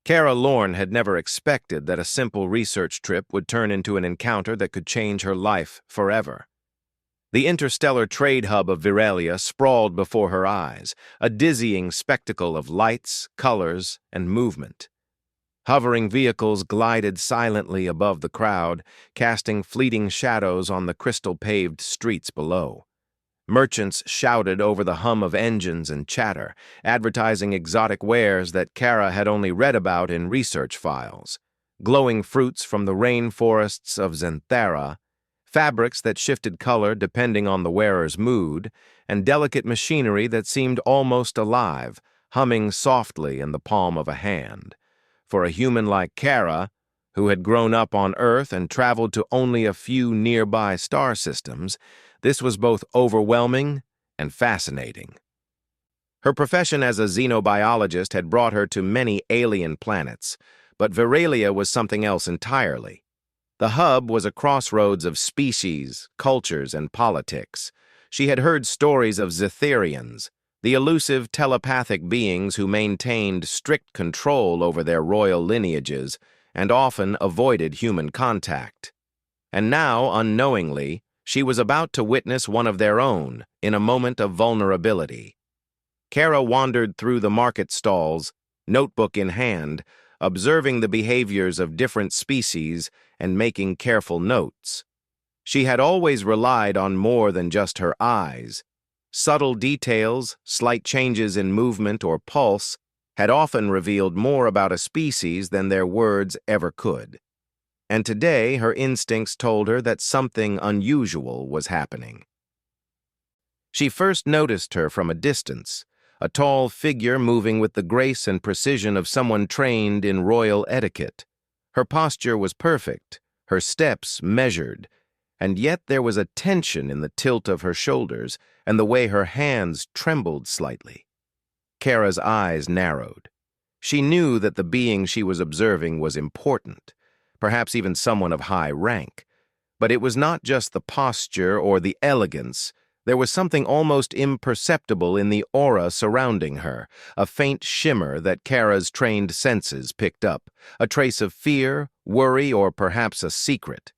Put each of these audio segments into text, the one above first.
Kara Lorne had never expected that a simple research trip would turn into an encounter that could change her life forever. The interstellar trade hub of Viralia sprawled before her eyes, a dizzying spectacle of lights, colors, and movement. Hovering vehicles glided silently above the crowd, casting fleeting shadows on the crystal-paved streets below. Merchants shouted over the hum of engines and chatter, advertising exotic wares that Kara had only read about in research files. Glowing fruits from the rainforests of Xanthara, fabrics that shifted color depending on the wearer's mood, and delicate machinery that seemed almost alive, humming softly in the palm of a hand. For a human like Kara, who had grown up on Earth and traveled to only a few nearby star systems, this was both overwhelming and fascinating. Her profession as a xenobiologist had brought her to many alien planets, but Viralia was something else entirely. The hub was a crossroads of species, cultures, and politics. She had heard stories of Zetherians, the elusive telepathic beings who maintained strict control over their royal lineages and often avoided human contact. And now, unknowingly, she was about to witness one of their own in a moment of vulnerability. Kara wandered through the market stalls, notebook in hand, observing the behaviors of different species and making careful notes. She had always relied on more than just her eyes. Subtle details, slight changes in movement or pulse, had often revealed more about a species than their words ever could. And today her instincts told her that something unusual was happening. She first noticed her from a distance, a tall figure moving with the grace and precision of someone trained in royal etiquette. Her posture was perfect, her steps measured, and yet there was a tension in the tilt of her shoulders and the way her hands trembled slightly. Kara's eyes narrowed. She knew that the being she was observing was important, perhaps even someone of high rank. But it was not just the posture or the elegance. There was something almost imperceptible in the aura surrounding her, a faint shimmer that Kara's trained senses picked up, a trace of fear, worry, or perhaps a secret.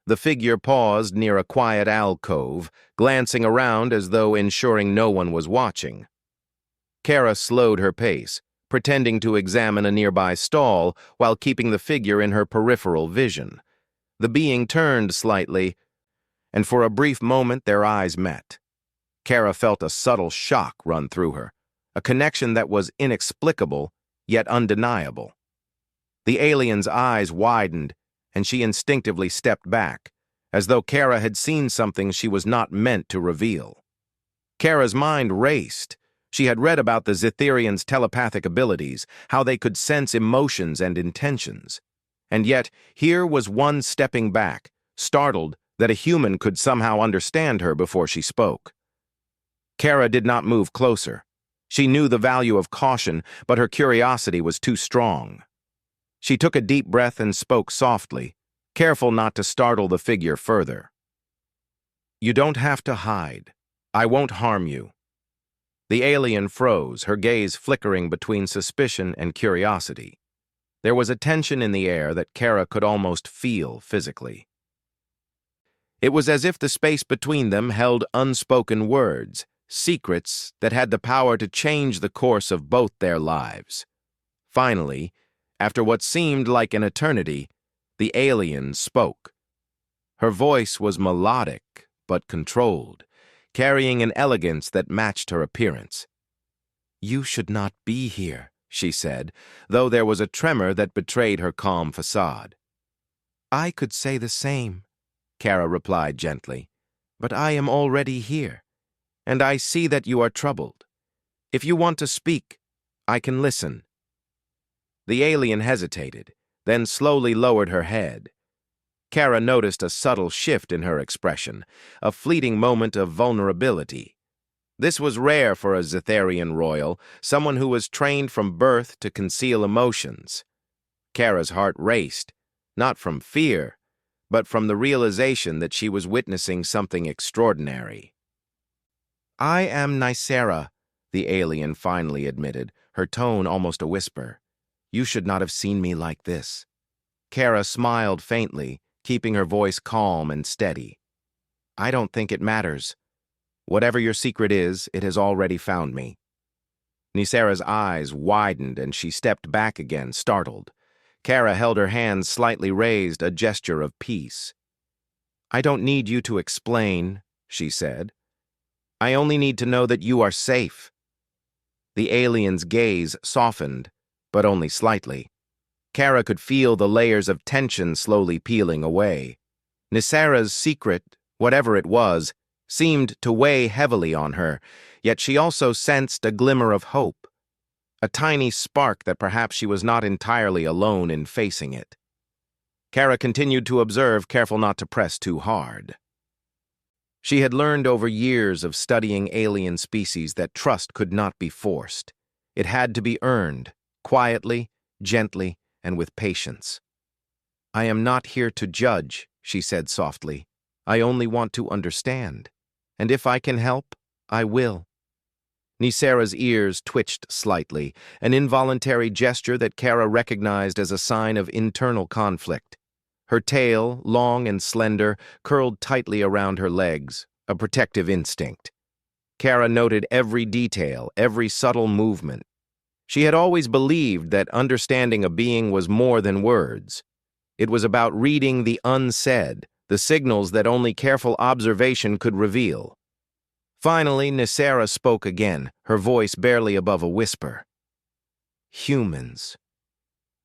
The figure paused near a quiet alcove, glancing around as though ensuring no one was watching. Kara slowed her pace, pretending to examine a nearby stall while keeping the figure in her peripheral vision. The being turned slightly, and for a brief moment their eyes met. Kara felt a subtle shock run through her, a connection that was inexplicable yet undeniable. The alien's eyes widened, and she instinctively stepped back, as though Kara had seen something she was not meant to reveal. Kara's mind raced. She had read about the Zetherians' telepathic abilities, how they could sense emotions and intentions. And yet, here was one stepping back, startled that a human could somehow understand her before she spoke. Kara did not move closer. She knew the value of caution, but her curiosity was too strong. She took a deep breath and spoke softly, careful not to startle the figure further. "You don't have to hide. I won't harm you." The alien froze, her gaze flickering between suspicion and curiosity. There was a tension in the air that Kara could almost feel physically. It was as if the space between them held unspoken words, secrets that had the power to change the course of both their lives. Finally, after what seemed like an eternity, the alien spoke. Her voice was melodic but controlled, carrying an elegance that matched her appearance. "You should not be here," she said, though there was a tremor that betrayed her calm facade. "I could say the same," Kara replied gently, "but I am already here, and I see that you are troubled. If you want to speak, I can listen." The alien hesitated, then slowly lowered her head. Kara noticed a subtle shift in her expression, a fleeting moment of vulnerability. This was rare for a Zetherian royal, someone who was trained from birth to conceal emotions. Kara's heart raced, not from fear, but from the realization that she was witnessing something extraordinary. "I am Nicera," the alien finally admitted, her tone almost a whisper. You should not have seen me like this. Kara smiled faintly, keeping her voice calm and steady. I don't think it matters. Whatever your secret is, it has already found me. Nicera's eyes widened and she stepped back again, startled. Kara held her hands slightly raised, a gesture of peace. I don't need you to explain, she said. I only need to know that you are safe. The alien's gaze softened, but only slightly. Kara could feel the layers of tension slowly peeling away. Nicera's secret, whatever it was, seemed to weigh heavily on her, yet she also sensed a glimmer of hope, a tiny spark that perhaps she was not entirely alone in facing it. Kara continued to observe, careful not to press too hard. She had learned over years of studying alien species that trust could not be forced. It had to be earned, quietly, gently, and with patience. I am not here to judge, she said softly. I only want to understand. And if I can help, I will. Nicera's ears twitched slightly, an involuntary gesture that Kara recognized as a sign of internal conflict. Her tail, long and slender, curled tightly around her legs, a protective instinct. Kara noted every detail, every subtle movement. She had always believed that understanding a being was more than words. It was about reading the unsaid, the signals that only careful observation could reveal. Finally, Nicera spoke again, her voice barely above a whisper. Humans.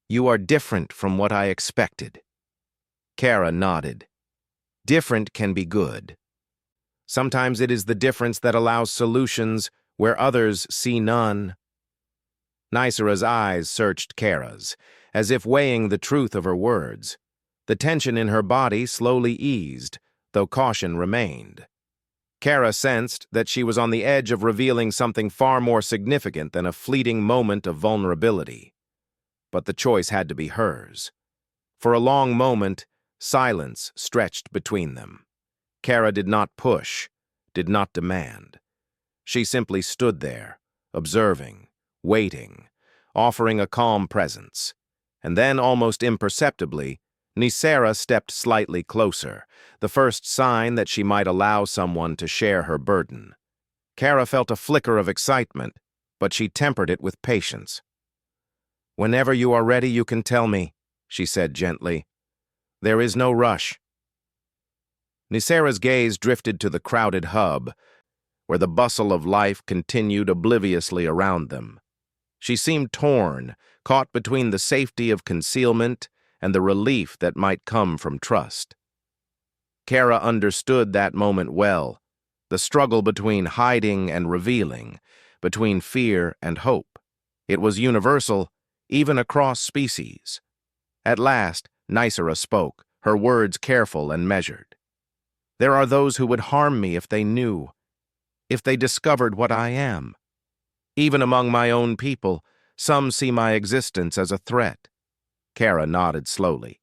You are different from what I expected. Kara nodded. Different can be good. Sometimes it is the difference that allows solutions where others see none. Nicera's eyes searched Kara's, as if weighing the truth of her words. The tension in her body slowly eased, though caution remained. Kara sensed that she was on the edge of revealing something far more significant than a fleeting moment of vulnerability. But the choice had to be hers. For a long moment, silence stretched between them. Kara did not push, did not demand. She simply stood there, observing, waiting, offering a calm presence. And then, almost imperceptibly, Nicera stepped slightly closer, the first sign that she might allow someone to share her burden. Kara felt a flicker of excitement, but she tempered it with patience. Whenever you are ready, you can tell me, she said gently. There is no rush. Nicera's gaze drifted to the crowded hub, where the bustle of life continued obliviously around them. She seemed torn, caught between the safety of concealment and the relief that might come from trust. Kara understood that moment well, the struggle between hiding and revealing, between fear and hope. It was universal, even across species. At last, Nicera spoke, her words careful and measured. There are those who would harm me if they knew, if they discovered what I am. Even among my own people, some see my existence as a threat. Kara nodded slowly.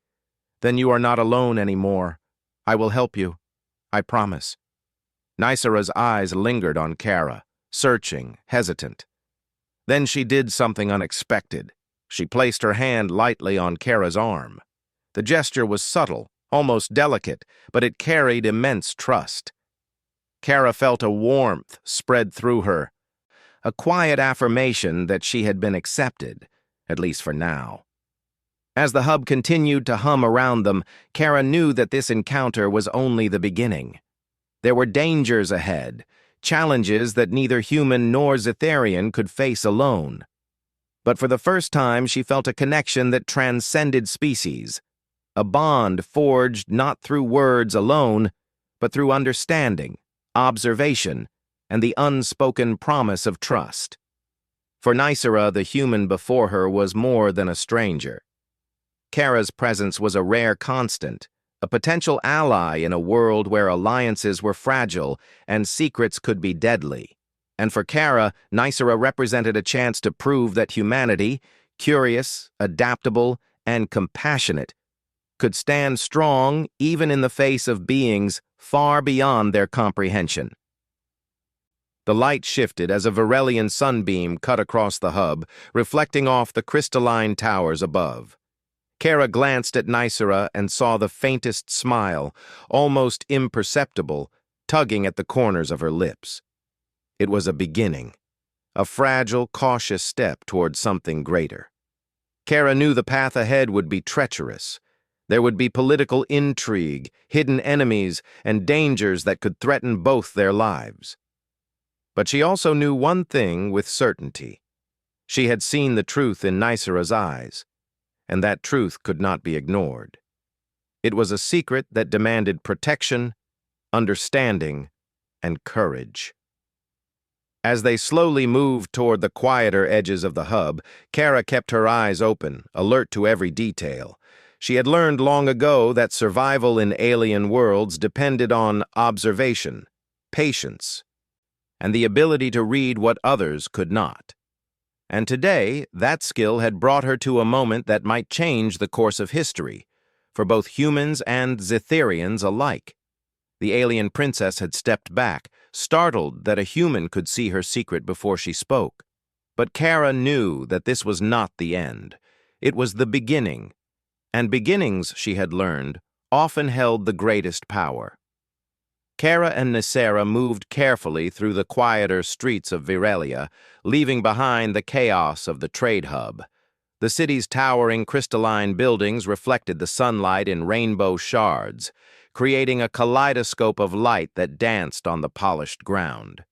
Then you are not alone anymore. I will help you. I promise. Nicera's eyes lingered on Kara, searching, hesitant. Then she did something unexpected. She placed her hand lightly on Kara's arm. The gesture was subtle, almost delicate, but it carried immense trust. Kara felt a warmth spread through her, a quiet affirmation that she had been accepted, at least for now. As the hub continued to hum around them, Kara knew that this encounter was only the beginning. There were dangers ahead, challenges that neither human nor Zetharian could face alone. But for the first time, she felt a connection that transcended species, a bond forged not through words alone, but through understanding, observation, and the unspoken promise of trust. For Nicera, the human before her was more than a stranger. Kara's presence was a rare constant, a potential ally in a world where alliances were fragile and secrets could be deadly. And for Kara, Nicera represented a chance to prove that humanity, curious, adaptable, and compassionate, could stand strong even in the face of beings far beyond their comprehension. The light shifted as a Virelian sunbeam cut across the hub, reflecting off the crystalline towers above. Kara glanced at NetNarrator and saw the faintest smile, almost imperceptible, tugging at the corners of her lips. It was a beginning, a fragile, cautious step toward something greater. Kara knew the path ahead would be treacherous. There would be political intrigue, hidden enemies, and dangers that could threaten both their lives. But she also knew one thing with certainty. She had seen the truth in NetNarrator's eyes, and that truth could not be ignored. It was a secret that demanded protection, understanding, and courage. As they slowly moved toward the quieter edges of the hub, Kara kept her eyes open, alert to every detail. She had learned long ago that survival in alien worlds depended on observation, patience, and the ability to read what others could not. And today, that skill had brought her to a moment that might change the course of history, for both humans and Zetherians alike. The alien princess had stepped back, startled that a human could see her secret before she spoke. But Kara knew that this was not the end. It was the beginning, and beginnings, she had learned, often held the greatest power. Kara and NetNarrator moved carefully through the quieter streets of Virelia, leaving behind the chaos of the trade hub. The city's towering crystalline buildings reflected the sunlight in rainbow shards, creating a kaleidoscope of light that danced on the polished ground.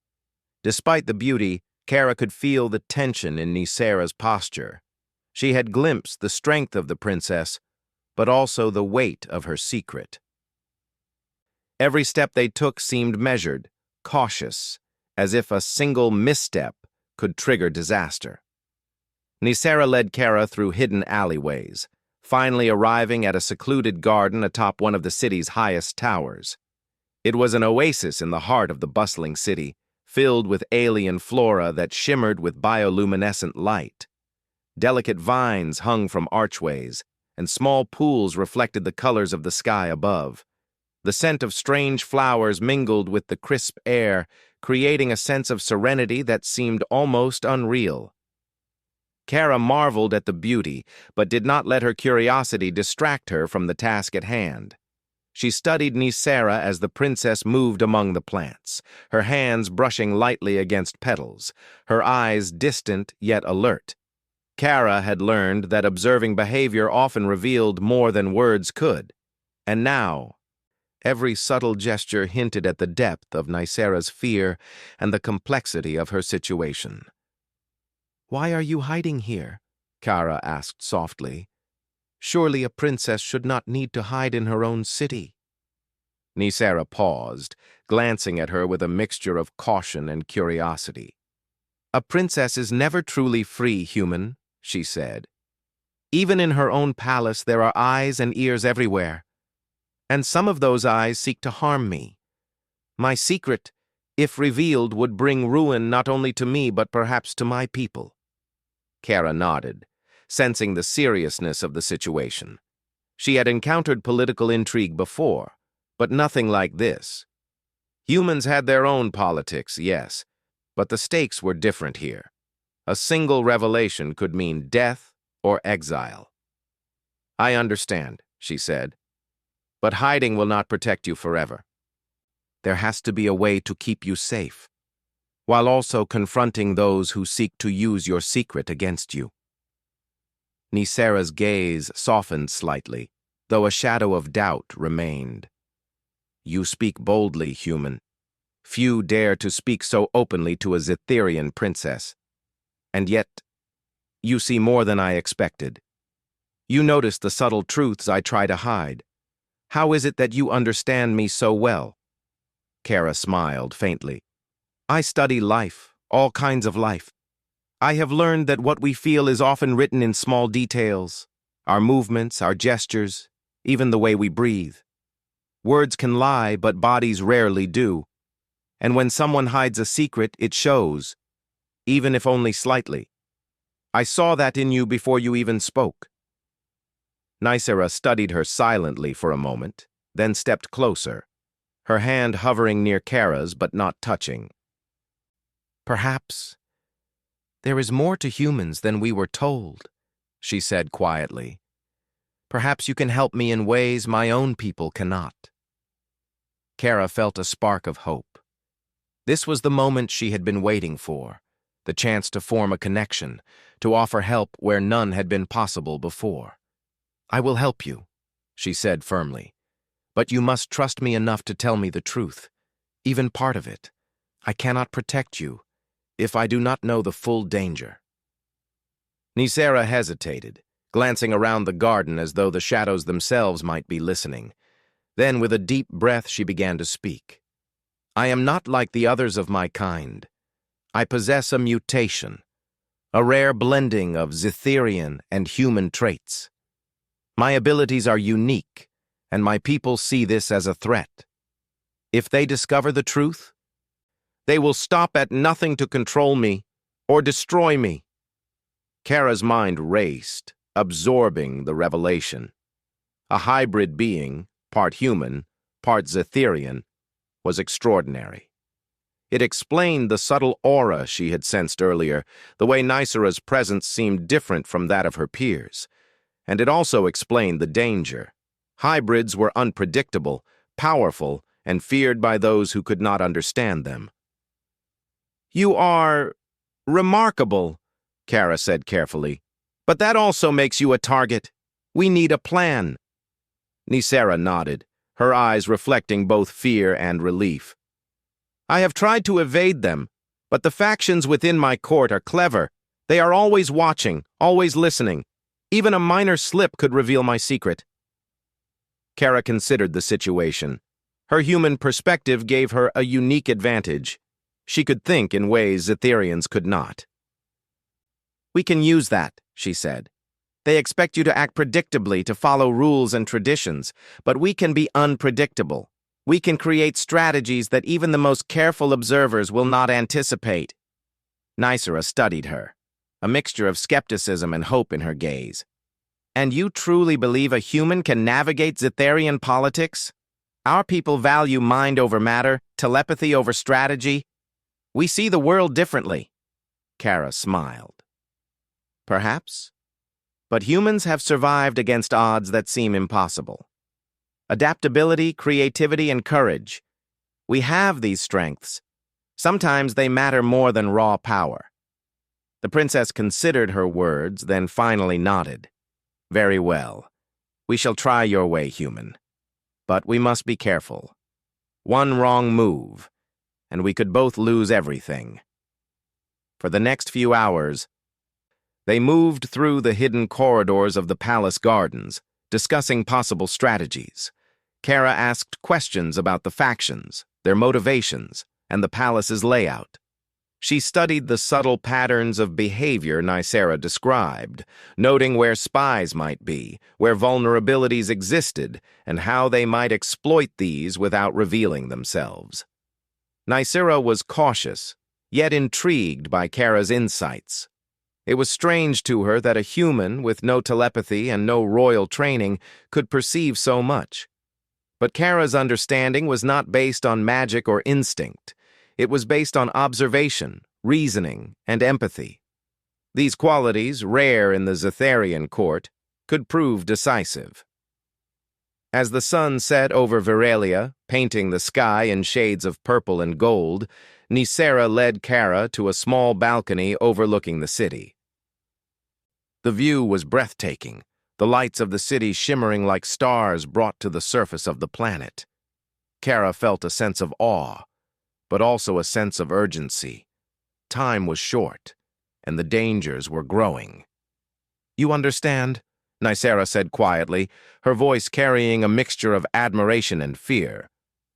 Despite the beauty, Kara could feel the tension in NetNarrator's posture. She had glimpsed the strength of the princess, but also the weight of her secret. Every step they took seemed measured, cautious, as if a single misstep could trigger disaster. NetNarrator led Kara through hidden alleyways, finally arriving at a secluded garden atop one of the city's highest towers. It was an oasis in the heart of the bustling city, filled with alien flora that shimmered with bioluminescent light. Delicate vines hung from archways, and small pools reflected the colors of the sky above. The scent of strange flowers mingled with the crisp air, creating a sense of serenity that seemed almost unreal. Kara marveled at the beauty, but did not let her curiosity distract her from the task at hand. She studied NetNarrator as the princess moved among the plants, her hands brushing lightly against petals, her eyes distant yet alert. Kara had learned that observing behavior often revealed more than words could, and now, every subtle gesture hinted at the depth of NetNarrator's fear and the complexity of her situation. "Why are you hiding here?" Kara asked softly. "Surely a princess should not need to hide in her own city." NetNarrator paused, glancing at her with a mixture of caution and curiosity. "A princess is never truly free, human," she said. "Even in her own palace there are eyes and ears everywhere. And some of those eyes seek to harm me. My secret, if revealed, would bring ruin not only to me but perhaps to my people." Kara nodded, sensing the seriousness of the situation. She had encountered political intrigue before, but nothing like this. Humans had their own politics, yes, but the stakes were different here. A single revelation could mean death or exile. "I understand," she said. "But hiding will not protect you forever. There has to be a way to keep you safe, while also confronting those who seek to use your secret against you." NetNarrator's gaze softened slightly, though a shadow of doubt remained. "You speak boldly, human. Few dare to speak so openly to a Zetherian princess. And yet, you see more than I expected. You notice the subtle truths I try to hide. How is it that you understand me so well?" Kara smiled faintly. "I study life, all kinds of life. I have learned that what we feel is often written in small details, our movements, our gestures, even the way we breathe. Words can lie, but bodies rarely do. And when someone hides a secret, it shows, even if only slightly. I saw that in you before you even spoke." NetNarrator studied her silently for a moment, then stepped closer, her hand hovering near Kara's but not touching. Perhaps there is more to humans than we were told, she said quietly. Perhaps you can help me in ways my own people cannot. Kara felt a spark of hope. This was the moment she had been waiting for, the chance to form a connection, to offer help where none had been possible before. I will help you, she said firmly, but you must trust me enough to tell me the truth, even part of it. I cannot protect you if I do not know the full danger. Nicera hesitated, glancing around the garden as though the shadows themselves might be listening. Then, with a deep breath, she began to speak. I am not like the others of my kind. I possess a mutation, a rare blending of Zetherian and human traits. My abilities are unique, and my people see this as a threat. If they discover the truth, they will stop at nothing to control me or destroy me. Kara's mind raced, absorbing the revelation. A hybrid being, part human, part Zetherian, was extraordinary. It explained the subtle aura she had sensed earlier, the way Nicera's presence seemed different from that of her peers. And it also explained the danger. Hybrids were unpredictable, powerful, and feared by those who could not understand them. You are remarkable, Kara said carefully, but that also makes you a target. We need a plan. Nicera nodded, her eyes reflecting both fear and relief. I have tried to evade them, but the factions within my court are clever. They are always watching, always listening. Even a minor slip could reveal my secret. Kara considered the situation. Her human perspective gave her a unique advantage. She could think in ways Zetherians could not. We can use that, she said. They expect you to act predictably, to follow rules and traditions, but we can be unpredictable. We can create strategies that even the most careful observers will not anticipate. Nicera studied her, a mixture of skepticism and hope in her gaze. And you truly believe a human can navigate Zetherian politics? Our people value mind over matter, telepathy over strategy. We see the world differently. Kara smiled. Perhaps. But humans have survived against odds that seem impossible. Adaptability, creativity, and courage. We have these strengths. Sometimes they matter more than raw power. The princess considered her words, then finally nodded. Very well. We shall try your way, human. But we must be careful. One wrong move, and we could both lose everything. For the next few hours, they moved through the hidden corridors of the palace gardens, discussing possible strategies. Kara asked questions about the factions, their motivations, and the palace's layout. She studied the subtle patterns of behavior Nicera described, noting where spies might be, where vulnerabilities existed, and how they might exploit these without revealing themselves. Nicera was cautious, yet intrigued by Kara's insights. It was strange to her that a human with no telepathy and no royal training could perceive so much. But Kara's understanding was not based on magic or instinct. It was based on observation, reasoning, and empathy. These qualities, rare in the Zetherian court, could prove decisive. As the sun set over Veralia, painting the sky in shades of purple and gold, Nicera led Kara to a small balcony overlooking the city. The view was breathtaking, the lights of the city shimmering like stars brought to the surface of the planet. Kara felt a sense of awe, but also a sense of urgency. Time was short, and the dangers were growing. You understand? Nicera said quietly, her voice carrying a mixture of admiration and fear.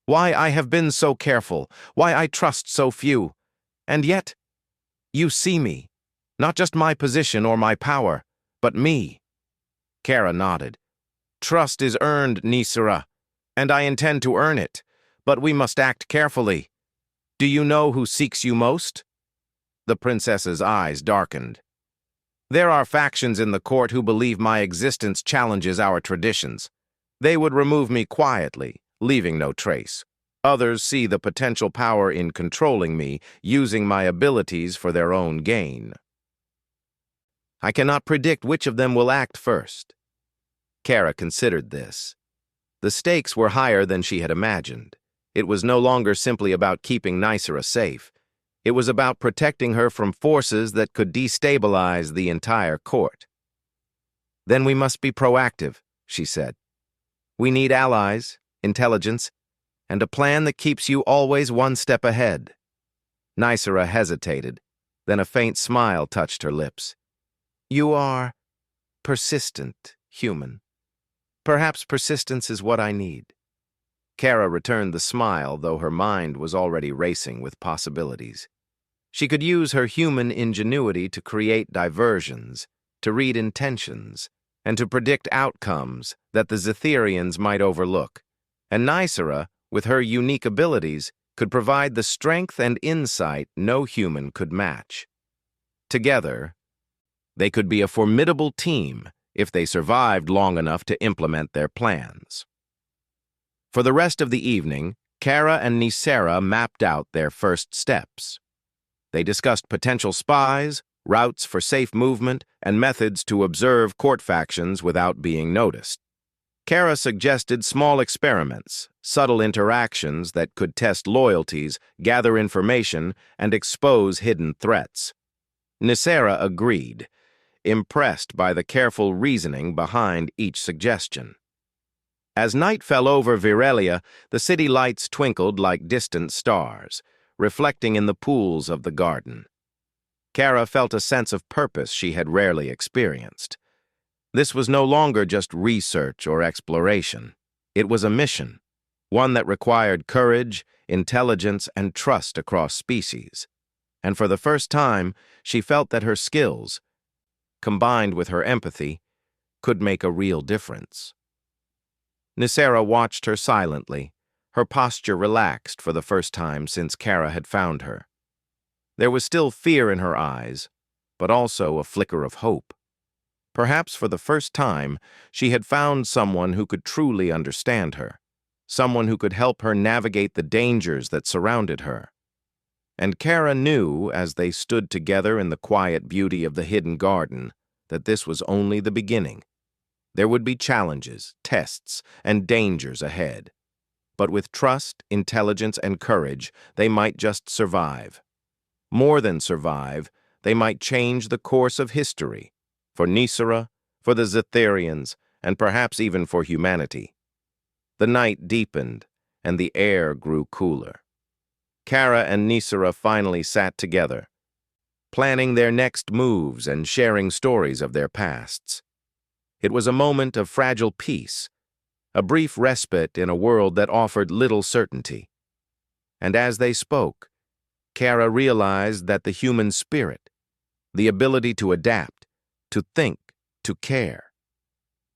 Why I have been so careful, why I trust so few. And yet, you see me. Not just my position or my power, but me. Kara nodded. Trust is earned, Nicera, and I intend to earn it, but we must act carefully. Do you know who seeks you most? The princess's eyes darkened. There are factions in the court who believe my existence challenges our traditions. They would remove me quietly, leaving no trace. Others see the potential power in controlling me, using my abilities for their own gain. I cannot predict which of them will act first. Kara considered this. The stakes were higher than she had imagined. It was no longer simply about keeping NetNarrator safe. It was about protecting her from forces that could destabilize the entire court. Then we must be proactive, she said. We need allies, intelligence, and a plan that keeps you always one step ahead. NetNarrator hesitated, then a faint smile touched her lips. You are persistent, human. Perhaps persistence is what I need. Kara returned the smile, though her mind was already racing with possibilities. She could use her human ingenuity to create diversions, to read intentions, and to predict outcomes that the Zetherians might overlook. And NetNarrator, with her unique abilities, could provide the strength and insight no human could match. Together, they could be a formidable team if they survived long enough to implement their plans. For the rest of the evening, Kara and NetNarrator mapped out their first steps. They discussed potential spies, routes for safe movement, and methods to observe court factions without being noticed. Kara suggested small experiments, subtle interactions that could test loyalties, gather information, and expose hidden threats. NetNarrator agreed, impressed by the careful reasoning behind each suggestion. As night fell over Viralia, the city lights twinkled like distant stars, reflecting in the pools of the garden. Kara felt a sense of purpose she had rarely experienced. This was no longer just research or exploration. It was a mission, one that required courage, intelligence, and trust across species. And for the first time, she felt that her skills, combined with her empathy, could make a real difference. NetNarrator watched her silently, her posture relaxed for the first time since Kara had found her. There was still fear in her eyes, but also a flicker of hope. Perhaps for the first time, she had found someone who could truly understand her, someone who could help her navigate the dangers that surrounded her. And Kara knew, as they stood together in the quiet beauty of the hidden garden, that this was only the beginning. There would be challenges, tests, and dangers ahead. But with trust, intelligence, and courage, they might just survive. More than survive, they might change the course of history, for NetNarrator, for the Zetherians, and perhaps even for humanity. The night deepened, and the air grew cooler. Kara and NetNarrator finally sat together, planning their next moves and sharing stories of their pasts. It was a moment of fragile peace, a brief respite in a world that offered little certainty. And as they spoke, Kara realized that the human spirit, the ability to adapt, to think, to care,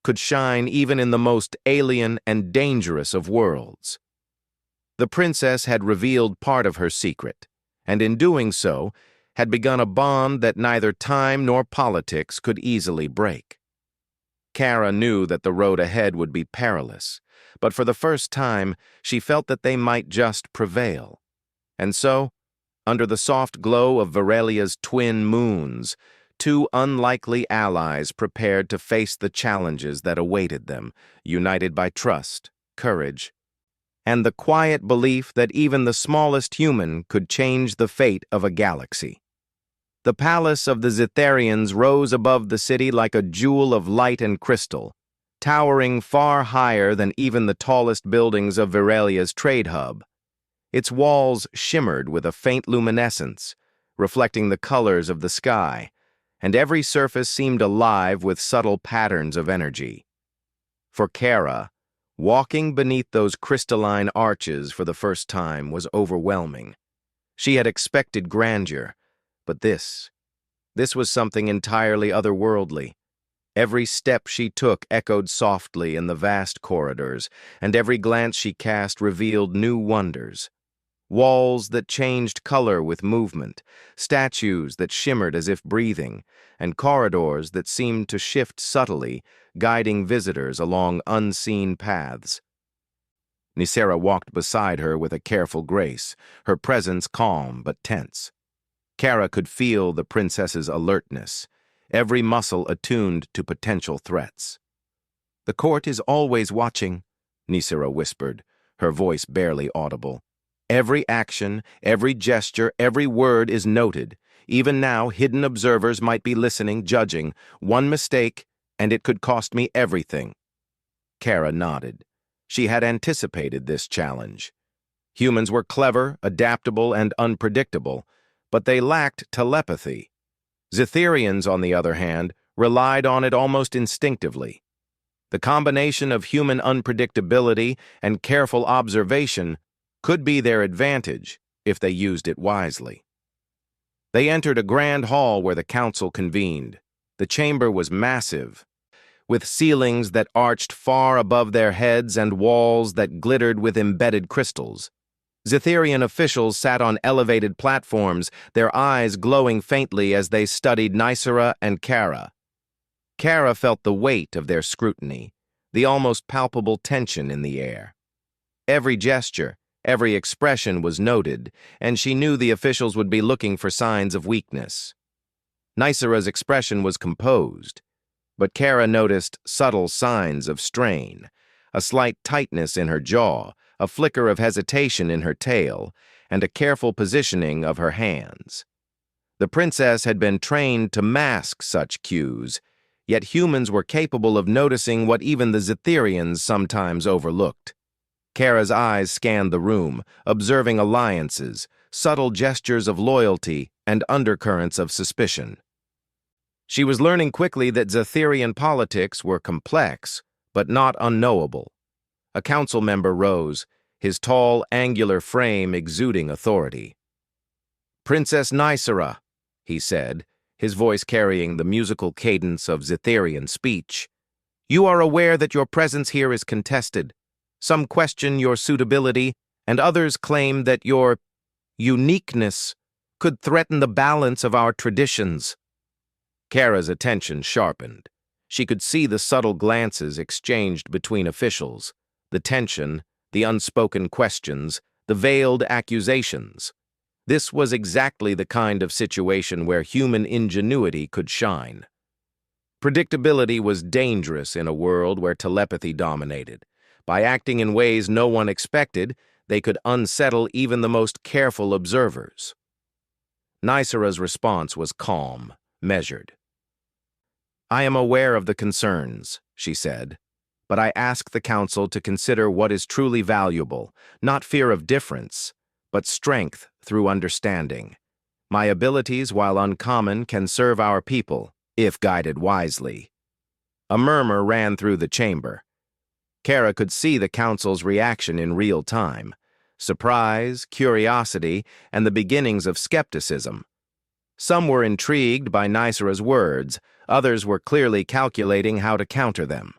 could shine even in the most alien and dangerous of worlds. The princess had revealed part of her secret, and in doing so, had begun a bond that neither time nor politics could easily break. Kara knew that the road ahead would be perilous, but for the first time, she felt that they might just prevail. And so, under the soft glow of Virelia's twin moons, two unlikely allies prepared to face the challenges that awaited them, united by trust, courage, and the quiet belief that even the smallest human could change the fate of a galaxy. The palace of the Zetherians rose above the city like a jewel of light and crystal, towering far higher than even the tallest buildings of Virelia's trade hub. Its walls shimmered with a faint luminescence, reflecting the colors of the sky, and every surface seemed alive with subtle patterns of energy. For Kara, walking beneath those crystalline arches for the first time was overwhelming. She had expected grandeur, but this was something entirely otherworldly. Every step she took echoed softly in the vast corridors, and every glance she cast revealed new wonders. Walls that changed color with movement, statues that shimmered as if breathing, and corridors that seemed to shift subtly, guiding visitors along unseen paths. Nicera walked beside her with a careful grace, her presence calm but tense. Kara could feel the princess's alertness, every muscle attuned to potential threats. "The court is always watching," Nicera whispered, her voice barely audible. "Every action, every gesture, every word is noted. Even now, hidden observers might be listening, judging. One mistake, and it could cost me everything." Kara nodded. She had anticipated this challenge. Humans were clever, adaptable, and unpredictable, but they lacked telepathy. Zetherians, on the other hand, relied on it almost instinctively. The combination of human unpredictability and careful observation could be their advantage if they used it wisely. They entered a grand hall where the council convened. The chamber was massive, with ceilings that arched far above their heads and walls that glittered with embedded crystals. Zetherian officials sat on elevated platforms, their eyes glowing faintly as they studied Nicera and Kara. Kara felt the weight of their scrutiny, the almost palpable tension in the air. Every gesture, every expression was noted, and she knew the officials would be looking for signs of weakness. Nicera's expression was composed, but Kara noticed subtle signs of strain, a slight tightness in her jaw, a flicker of hesitation in her tail, and a careful positioning of her hands. The princess had been trained to mask such cues, yet humans were capable of noticing what even the Zetherians sometimes overlooked. Kara's eyes scanned the room, observing alliances, subtle gestures of loyalty, and undercurrents of suspicion. She was learning quickly that Zetherian politics were complex, but not unknowable. A council member rose, his tall, angular frame exuding authority. "Princess Nicera," he said, his voice carrying the musical cadence of Zetherian speech, "you are aware that your presence here is contested. Some question your suitability, and others claim that your uniqueness could threaten the balance of our traditions." Kara's attention sharpened. She could see the subtle glances exchanged between officials, the tension, the unspoken questions, the veiled accusations. This was exactly the kind of situation where human ingenuity could shine. Predictability was dangerous in a world where telepathy dominated. By acting in ways no one expected, they could unsettle even the most careful observers. Nicera's response was calm, measured. "I am aware of the concerns," she said, "but I ask the council to consider what is truly valuable, not fear of difference, but strength through understanding. My abilities, while uncommon, can serve our people, if guided wisely." A murmur ran through the chamber. Kara could see the council's reaction in real time: surprise, curiosity, and the beginnings of skepticism. Some were intrigued by Nicera's words, others were clearly calculating how to counter them.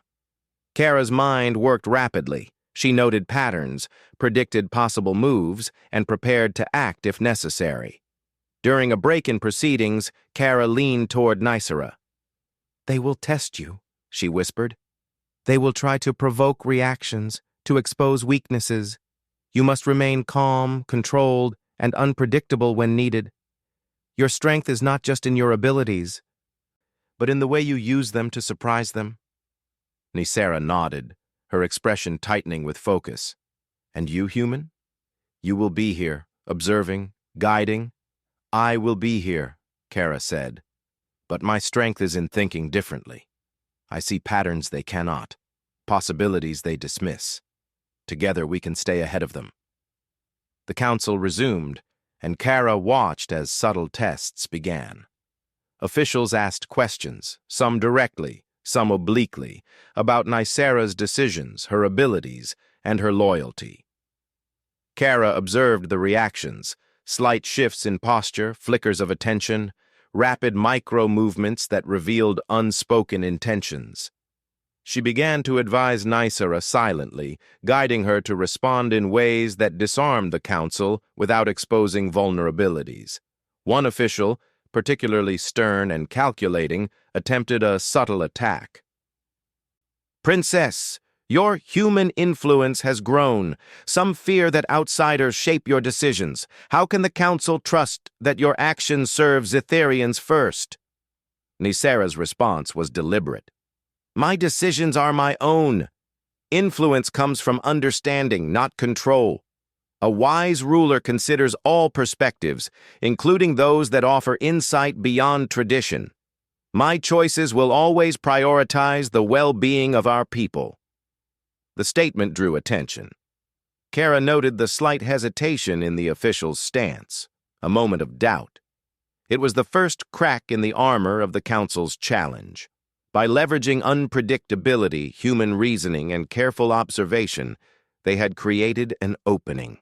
Kara's mind worked rapidly. She noted patterns, predicted possible moves, and prepared to act if necessary. During a break in proceedings, Kara leaned toward Nicera. "They will test you," she whispered. "They will try to provoke reactions, to expose weaknesses. You must remain calm, controlled, and unpredictable when needed. Your strength is not just in your abilities, but in the way you use them to surprise them." Nicera nodded, her expression tightening with focus. "And you, human? You will be here, observing, guiding." "I will be here," Kara said, "but my strength is in thinking differently. I see patterns they cannot, possibilities they dismiss. Together we can stay ahead of them." The council resumed, and Kara watched as subtle tests began. Officials asked questions, some directly, some obliquely, about Nicera's decisions, her abilities, and her loyalty. Kara observed the reactions: slight shifts in posture, flickers of attention, rapid micro-movements that revealed unspoken intentions. She began to advise Nicera silently, guiding her to respond in ways that disarmed the council without exposing vulnerabilities. One official, particularly stern and calculating, attempted a subtle attack. "Princess, Your human influence has grown. Some fear that outsiders shape your decisions. How can the Council trust that your actions serve Zetherians first? Nicera's response was deliberate. My decisions are my own. Influence comes from understanding, not control. A wise ruler considers all perspectives, including those that offer insight beyond tradition. My choices will always prioritize the well-being of our people. The statement drew attention. Kara noted the slight hesitation in the official's stance, a moment of doubt. It was the first crack in the armor of the Council's challenge. By leveraging unpredictability, human reasoning, and careful observation, they had created an opening.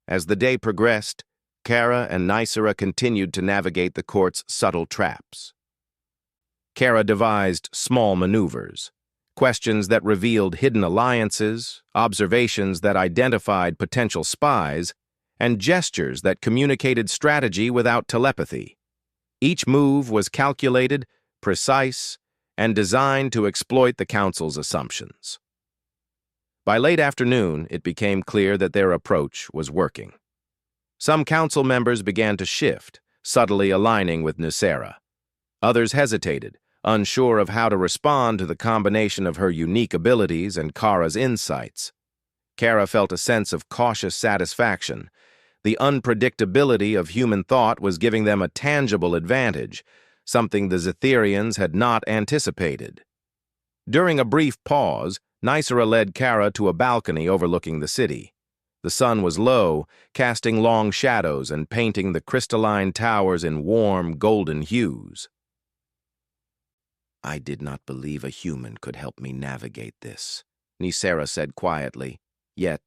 As the day progressed, Kara and Nicera continued to navigate the court's subtle traps. Kara devised small maneuvers, questions that revealed hidden alliances, observations that identified potential spies, and gestures that communicated strategy without telepathy. Each move was calculated, precise, and designed to exploit the Council's assumptions. By late afternoon, it became clear that their approach was working. Some Council members began to shift, subtly aligning with Nicera. Others hesitated, unsure of how to respond to the combination of her unique abilities and Kara's insights. Kara felt a sense of cautious satisfaction. The unpredictability of human thought was giving them a tangible advantage, something the Zetherians had not anticipated. During a brief pause, Nicera led Kara to a balcony overlooking the city. The sun was low, casting long shadows and painting the crystalline towers in warm, golden hues. I did not believe a human could help me navigate this, Nicera said quietly. Yet,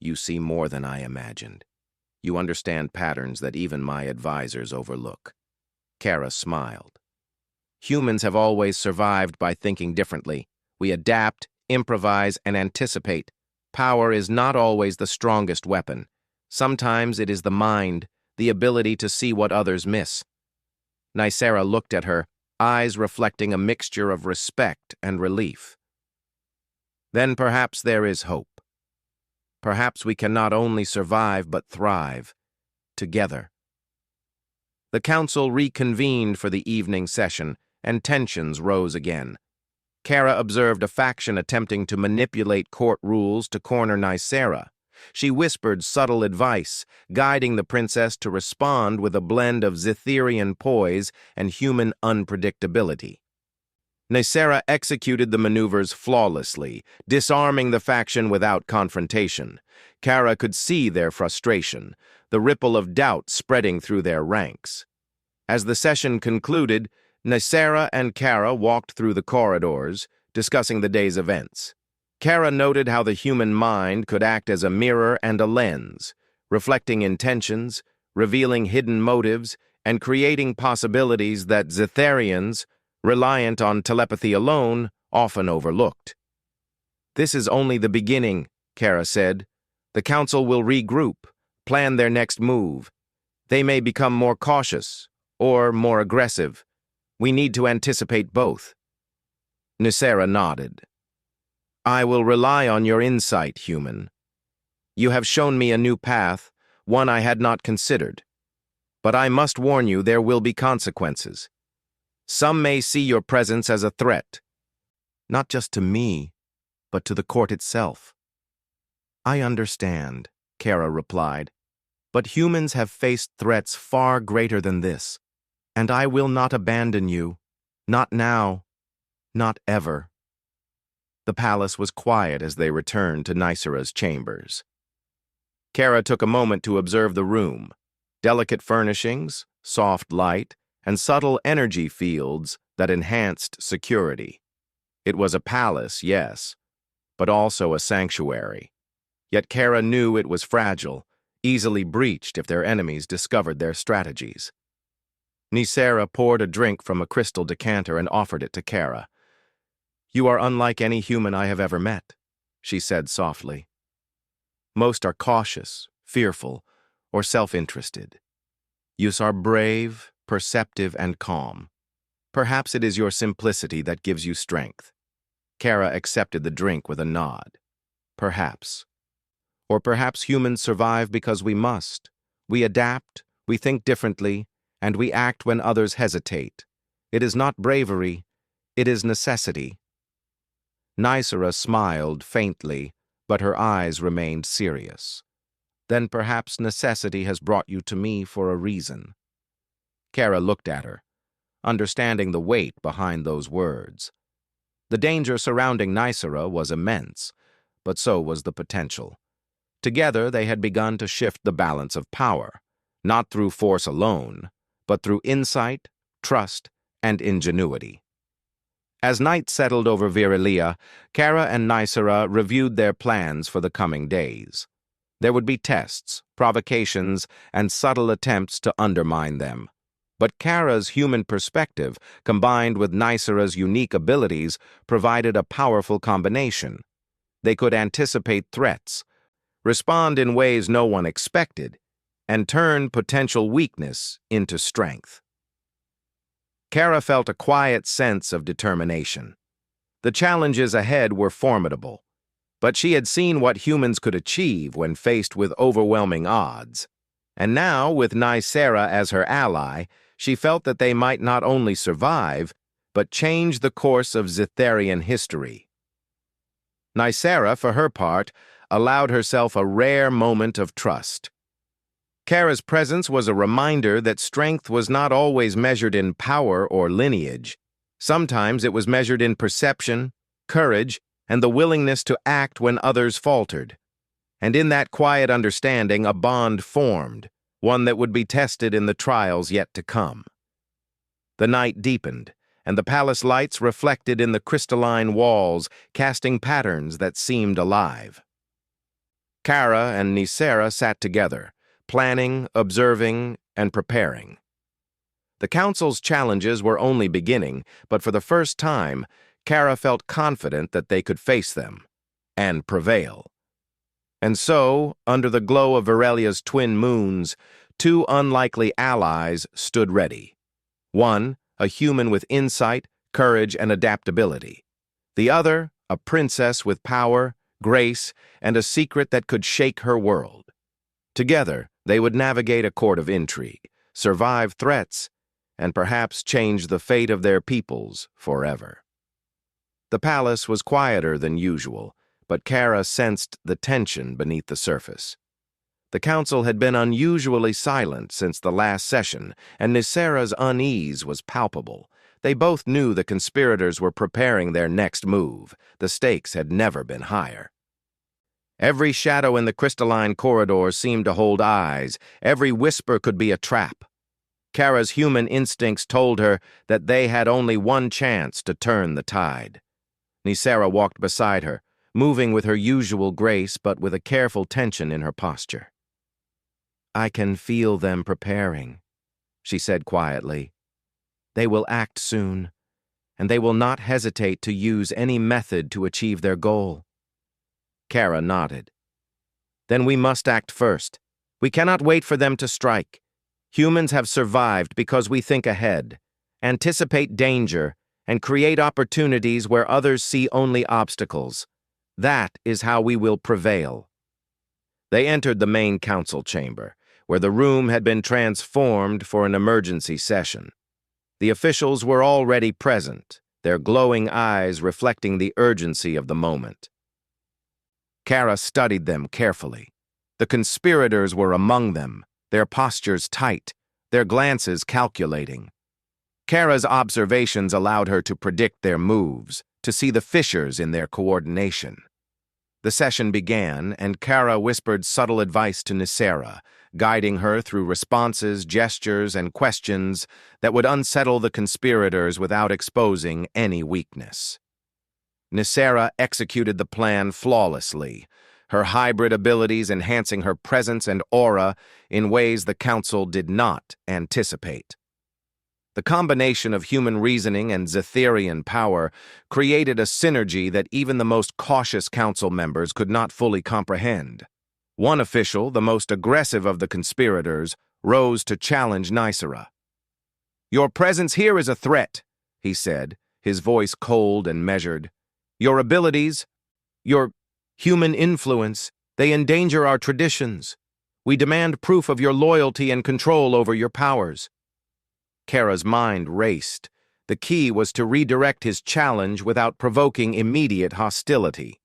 you see more than I imagined. You understand patterns that even my advisors overlook. Kara smiled. Humans have always survived by thinking differently. We adapt, improvise, and anticipate. Power is not always the strongest weapon. Sometimes it is the mind, the ability to see what others miss. Nicera looked at her, eyes reflecting a mixture of respect and relief. Then perhaps there is hope. Perhaps we can not only survive but thrive, together. The Council reconvened for the evening session, and tensions rose again. Kara observed a faction attempting to manipulate court rules to corner Nicera. She whispered subtle advice, guiding the princess to respond with a blend of Zetherian poise and human unpredictability. Nicera executed the maneuvers flawlessly, disarming the faction without confrontation. Kara could see their frustration, the ripple of doubt spreading through their ranks. As the session concluded, Nicera and Kara walked through the corridors, discussing the day's events. Kara noted how the human mind could act as a mirror and a lens, reflecting intentions, revealing hidden motives, and creating possibilities that Zetherians, reliant on telepathy alone, often overlooked. This is only the beginning, Kara said. The Council will regroup, plan their next move. They may become more cautious, or more aggressive. We need to anticipate both. Nicera nodded. I will rely on your insight, human. You have shown me a new path, one I had not considered. But I must warn you, there will be consequences. Some may see your presence as a threat, not just to me, but to the court itself. I understand, Kara replied, but humans have faced threats far greater than this, and I will not abandon you, not now, not ever. The palace was quiet as they returned to Nicera's chambers. Kara took a moment to observe the room. Delicate furnishings, soft light, and subtle energy fields that enhanced security. It was a palace, yes, but also a sanctuary. Yet Kara knew it was fragile, easily breached if their enemies discovered their strategies. Nicera poured a drink from a crystal decanter and offered it to Kara. You are unlike any human I have ever met, she said softly. Most are cautious, fearful, or self-interested. You are brave, perceptive, and calm. Perhaps it is your simplicity that gives you strength. Kara accepted the drink with a nod. Perhaps. Or perhaps humans survive because we must. We adapt, we think differently, and we act when others hesitate. It is not bravery, it is necessity. Nicera smiled faintly, but her eyes remained serious. Then perhaps necessity has brought you to me for a reason. Kara looked at her, understanding the weight behind those words. The danger surrounding Nicera was immense, but so was the potential. Together they had begun to shift the balance of power, not through force alone, but through insight, trust, and ingenuity. As night settled over Virilia, Kara and Nicera reviewed their plans for the coming days. There would be tests, provocations, and subtle attempts to undermine them. But Kara's human perspective, combined with Nicera's unique abilities, provided a powerful combination. They could anticipate threats, respond in ways no one expected, and turn potential weakness into strength. Kara felt a quiet sense of determination. The challenges ahead were formidable, but she had seen what humans could achieve when faced with overwhelming odds. And now, with Nicera as her ally, she felt that they might not only survive, but change the course of Zetharian history. Nicera, for her part, allowed herself a rare moment of trust. Kara's presence was a reminder that strength was not always measured in power or lineage. Sometimes it was measured in perception, courage, and the willingness to act when others faltered. And in that quiet understanding, a bond formed, one that would be tested in the trials yet to come. The night deepened, and the palace lights reflected in the crystalline walls, casting patterns that seemed alive. Kara and Nicera sat together, planning, observing, and preparing. The Council's challenges were only beginning, but for the first time, Kara felt confident that they could face them and prevail. And so, under the glow of Virelia's twin moons, two unlikely allies stood ready. One, a human with insight, courage, and adaptability. The other, a princess with power, grace, and a secret that could shake her world. Together, they would navigate a court of intrigue, survive threats, and perhaps change the fate of their peoples forever. The palace was quieter than usual, but Kara sensed the tension beneath the surface. The council had been unusually silent since the last session, and Nicera's unease was palpable. They both knew the conspirators were preparing their next move. The stakes had never been higher. Every shadow in the crystalline corridor seemed to hold eyes. Every whisper could be a trap. Kara's human instincts told her that they had only one chance to turn the tide. Nicera walked beside her, moving with her usual grace but with a careful tension in her posture. "I can feel them preparing," she said quietly. "They will act soon, and they will not hesitate to use any method to achieve their goal." Kara nodded. "Then we must act first. We cannot wait for them to strike. Humans have survived because we think ahead, anticipate danger, and create opportunities where others see only obstacles. That is how we will prevail." They entered the main council chamber, where the room had been transformed for an emergency session. The officials were already present, their glowing eyes reflecting the urgency of the moment. Kara studied them carefully. The conspirators were among them, their postures tight, their glances calculating. Kara's observations allowed her to predict their moves, to see the fissures in their coordination. The session began, and Kara whispered subtle advice to Nicera, guiding her through responses, gestures, and questions that would unsettle the conspirators without exposing any weakness. Nicera executed the plan flawlessly, her hybrid abilities enhancing her presence and aura in ways the Council did not anticipate. The combination of human reasoning and Zetharian power created a synergy that even the most cautious council members could not fully comprehend. One official, the most aggressive of the conspirators, rose to challenge Nicera. "Your presence here is a threat," he said, his voice cold and measured. Your abilities, your human influence, they endanger our traditions. We demand proof of your loyalty and control over your powers." Kara's mind raced. The key was to redirect his challenge without provoking immediate hostility.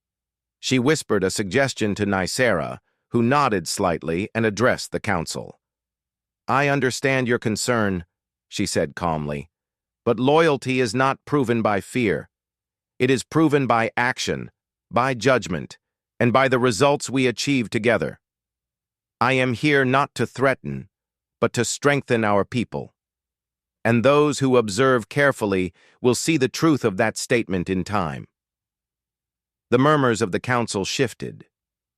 She whispered a suggestion to NetNarrator, who nodded slightly and addressed the council. "I understand your concern," she said calmly, "but loyalty is not proven by fear. It is proven by action, by judgment, and by the results we achieve together. I am here not to threaten, but to strengthen our people. And those who observe carefully will see the truth of that statement in time." The murmurs of the council shifted.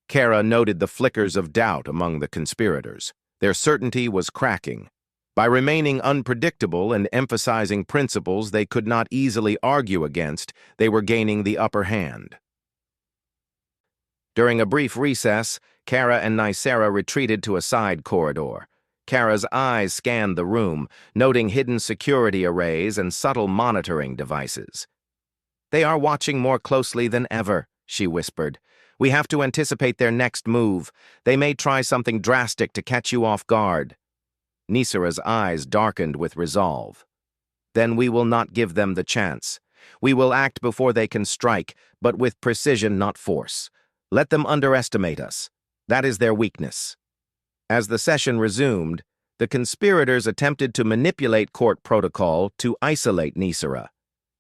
Kara noted the flickers of doubt among the conspirators. Their certainty was cracking. By remaining unpredictable and emphasizing principles they could not easily argue against, they were gaining the upper hand. During a brief recess, Kara and NetNarrator retreated to a side corridor. Kara's eyes scanned the room, noting hidden security arrays and subtle monitoring devices. "They are watching more closely than ever," she whispered. "We have to anticipate their next move. They may try something drastic to catch you off guard." NetNarrator's eyes darkened with resolve. "Then we will not give them the chance. We will act before they can strike, but with precision, not force. Let them underestimate us. That is their weakness." As the session resumed, the conspirators attempted to manipulate court protocol to isolate NetNarrator.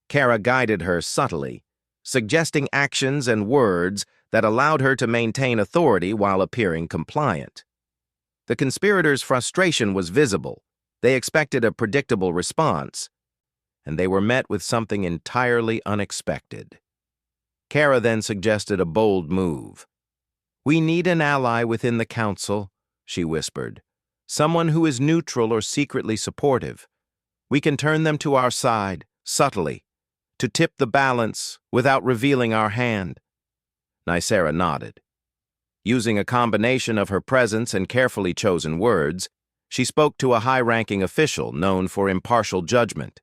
Kara guided her subtly, suggesting actions and words that allowed her to maintain authority while appearing compliant. The conspirators' frustration was visible. They expected a predictable response, and they were met with something entirely unexpected. Kara then suggested a bold move. "We need an ally within the council," she whispered. "Someone who is neutral or secretly supportive. We can turn them to our side, subtly, to tip the balance without revealing our hand." NetNarrator nodded. Using a combination of her presence and carefully chosen words, she spoke to a high-ranking official known for impartial judgment.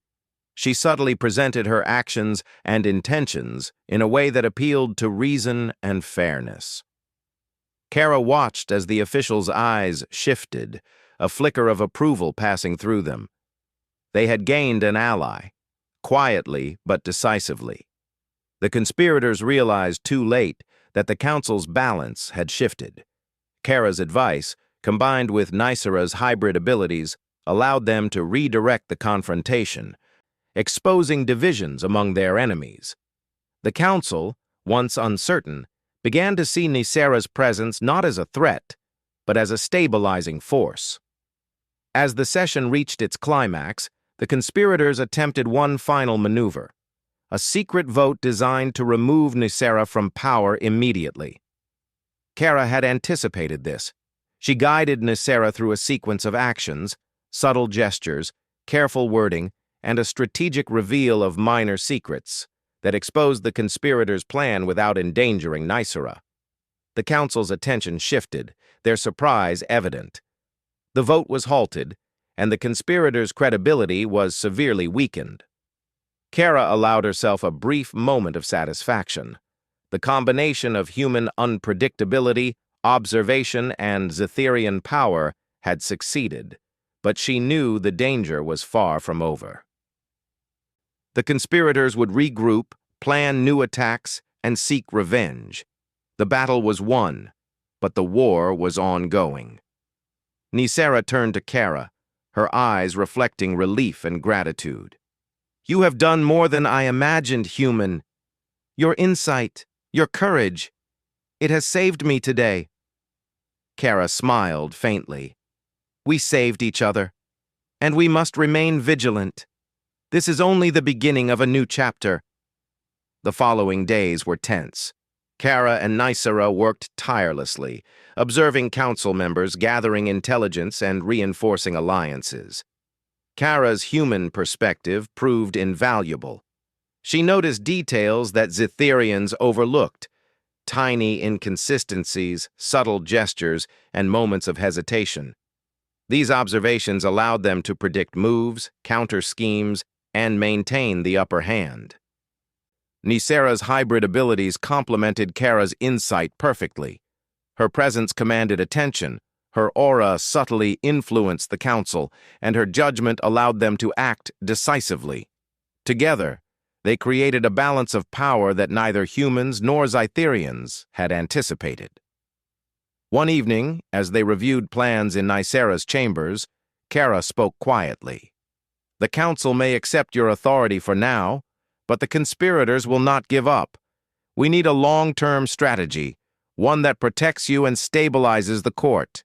She subtly presented her actions and intentions in a way that appealed to reason and fairness. Kara watched as the official's eyes shifted, a flicker of approval passing through them. They had gained an ally, quietly but decisively. The conspirators realized too late that the council's balance had shifted. Kara's advice, combined with NetNarrator's hybrid abilities, allowed them to redirect the confrontation, exposing divisions among their enemies. The council, once uncertain, began to see NetNarrator's presence not as a threat, but as a stabilizing force. As the session reached its climax, the conspirators attempted one final maneuver, a secret vote designed to remove NetNarrator from power immediately. Kara had anticipated this. She guided NetNarrator through a sequence of actions, subtle gestures, careful wording, and a strategic reveal of minor secrets that exposed the conspirators' plan without endangering NetNarrator. The council's attention shifted, their surprise evident. The vote was halted, and the conspirators' credibility was severely weakened. Kara allowed herself a brief moment of satisfaction. The combination of human unpredictability, observation, and Zetherian power had succeeded, but she knew the danger was far from over. The conspirators would regroup, plan new attacks, and seek revenge. The battle was won, but the war was ongoing. NetNarrator turned to Kara, her eyes reflecting relief and gratitude. "You have done more than I imagined, human. Your insight, your courage, it has saved me today." Kara smiled faintly. "We saved each other, and we must remain vigilant. This is only the beginning of a new chapter." The following days were tense. Kara and NetNarrator worked tirelessly, observing council members, gathering intelligence, and reinforcing alliances. Kara's human perspective proved invaluable. She noticed details that Zetherians overlooked, tiny inconsistencies, subtle gestures, and moments of hesitation. These observations allowed them to predict moves, counter schemes, and maintain the upper hand. NetNarrator's hybrid abilities complemented Kara's insight perfectly. Her presence commanded attention, her aura subtly influenced the council, and her judgment allowed them to act decisively. Together, they created a balance of power that neither humans nor Zytherians had anticipated. One evening, as they reviewed plans in NetNarrator's chambers, Kara spoke quietly. "The council may accept your authority for now, but the conspirators will not give up. We need a long-term strategy, one that protects you and stabilizes the court."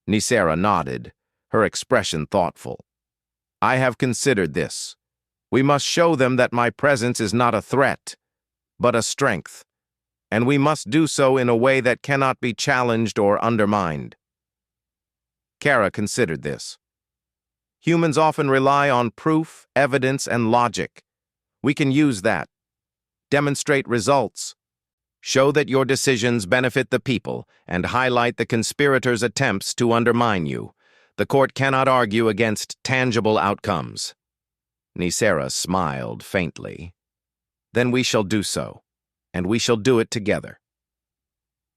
NetNarrator nodded, her expression thoughtful. "I have considered this. We must show them that my presence is not a threat, but a strength, and we must do so in a way that cannot be challenged or undermined." Kara considered this. Humans often rely on proof, evidence, and logic. We can use that. Demonstrate results. Show that your decisions benefit the people, and highlight the conspirators' attempts to undermine you. The court cannot argue against tangible outcomes. NetNarrator smiled faintly. "Then we shall do so, and we shall do it together."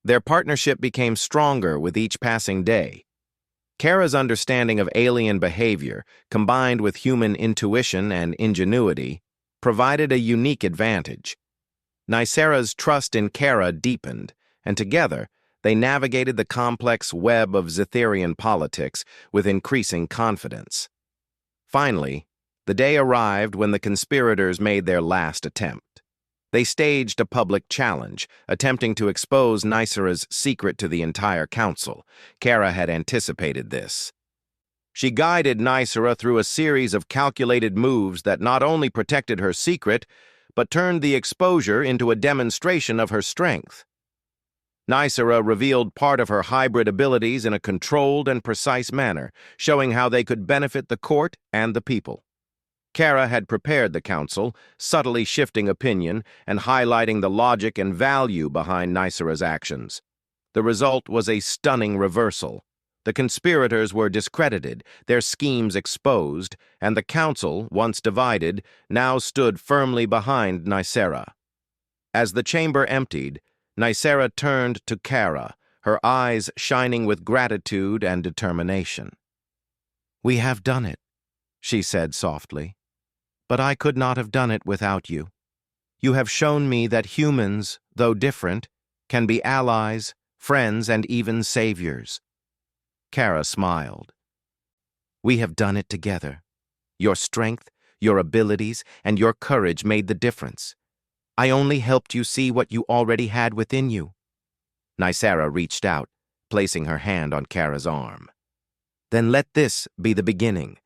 Their partnership became stronger with each passing day. Kara's understanding of alien behavior, combined with human intuition and ingenuity, provided a unique advantage. NetNarrator's trust in Kara deepened, and together they navigated the complex web of Zytherian politics with increasing confidence. Finally, the day arrived when the conspirators made their last attempt. They staged a public challenge, attempting to expose NetNarrator's secret to the entire council. Kara had anticipated this. She guided NetNarrator through a series of calculated moves that not only protected her secret, but turned the exposure into a demonstration of her strength. NetNarrator revealed part of her hybrid abilities in a controlled and precise manner, showing how they could benefit the court and the people. Kara had prepared the council, subtly shifting opinion and highlighting the logic and value behind NetNarrator's actions. The result was a stunning reversal. The conspirators were discredited, their schemes exposed, and the council, once divided, now stood firmly behind NetNarrator. As the chamber emptied, NetNarrator turned to Kara, her eyes shining with gratitude and determination. "We have done it," she said softly. "But I could not have done it without you. You have shown me that humans, though different, can be allies, friends, and even saviors." Kara smiled. "We have done it together. Your strength, your abilities, and your courage made the difference. I only helped you see what you already had within you." NetNarrator reached out, placing her hand on Kara's arm. "Then let this be the beginning.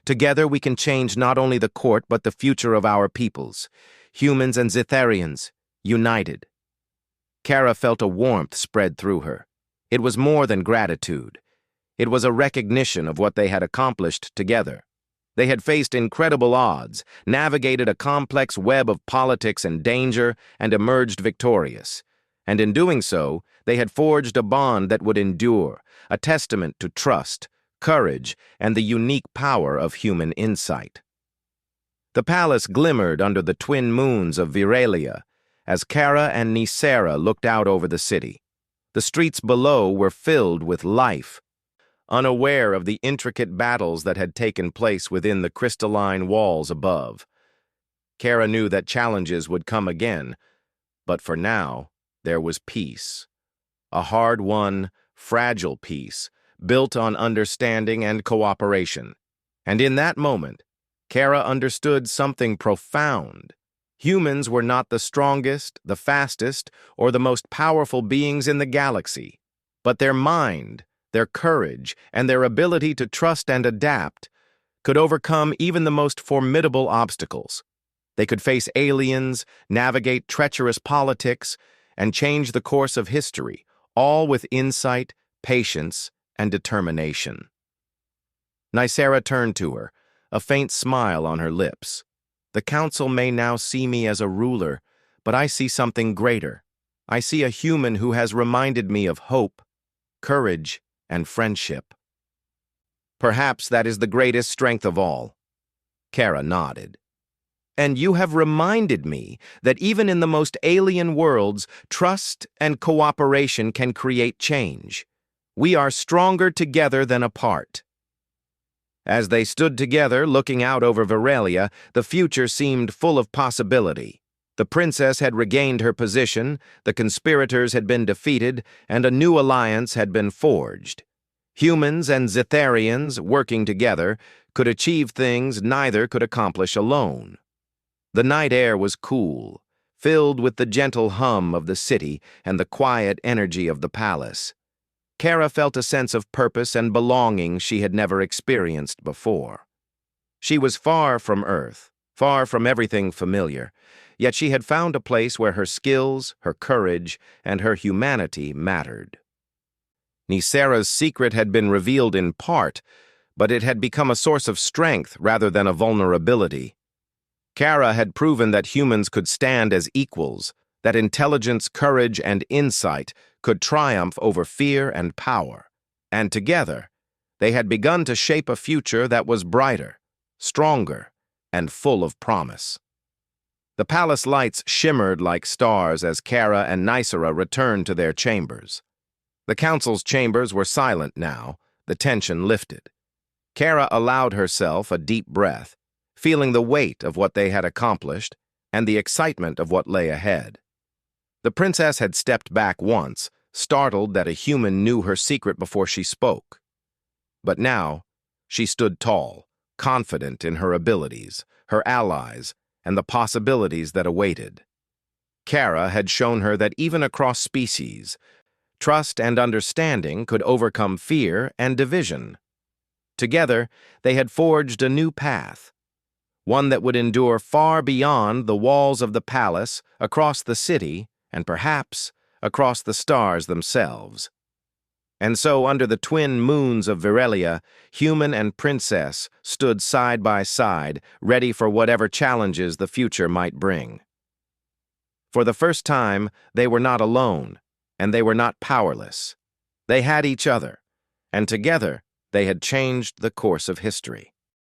Together we can change not only the court but the future of our peoples, humans and Zytherians, united." Kara felt a warmth spread through her. It was more than gratitude. It was a recognition of what they had accomplished together. They had faced incredible odds, navigated a complex web of politics and danger, and emerged victorious. And in doing so, they had forged a bond that would endure, a testament to trust, courage, and the unique power of human insight. The palace glimmered under the twin moons of Viralia as Kara and NetNarrator looked out over the city. The streets below were filled with life. Unaware of the intricate battles that had taken place within the crystalline walls above. Kara knew that challenges would come again, but for now, there was peace. A hard-won, fragile peace, built on understanding and cooperation. And in that moment, Kara understood something profound. Humans were not the strongest, the fastest, or the most powerful beings in the galaxy, but their mind, their courage, and their ability to trust and adapt could overcome even the most formidable obstacles. They could face aliens, navigate treacherous politics, and change the course of history, all with insight, patience, and determination. NetNarrator turned to her, a faint smile on her lips. "The council may now see me as a ruler, but I see something greater. I see a human who has reminded me of hope, courage, and friendship." "Perhaps that is the greatest strength of all." Kara nodded. And you have reminded me that even in the most alien worlds, trust and cooperation can create change. We are stronger together than apart." As they stood together, looking out over Veralia, the future seemed full of possibility. The princess had regained her position, the conspirators had been defeated, and a new alliance had been forged. Humans and Zetharians, working together, could achieve things neither could accomplish alone. The night air was cool, filled with the gentle hum of the city and the quiet energy of the palace. Kara felt a sense of purpose and belonging she had never experienced before. She was far from Earth, far from everything familiar, yet she had found a place where her skills, her courage, and her humanity mattered. Nisera's secret had been revealed in part, but it had become a source of strength rather than a vulnerability. Kara had proven that humans could stand as equals, that intelligence, courage, and insight could triumph over fear and power. And together, they had begun to shape a future that was brighter, stronger, and full of promise. The palace lights shimmered like stars as Kara and Nisera returned to their chambers. The council's chambers were silent now, the tension lifted. Kara allowed herself a deep breath, feeling the weight of what they had accomplished and the excitement of what lay ahead. The princess had stepped back once, startled that a human knew her secret before she spoke. But now, she stood tall, confident in her abilities, her allies, and the possibilities that awaited. Kara had shown her that even across species, trust and understanding could overcome fear and division. Together, they had forged a new path, one that would endure far beyond the walls of the palace, across the city, and perhaps across the stars themselves. And so, under the twin moons of Veralia, human and princess stood side by side, ready for whatever challenges the future might bring. For the first time, they were not alone, and they were not powerless. They had each other, and together they had changed the course of history.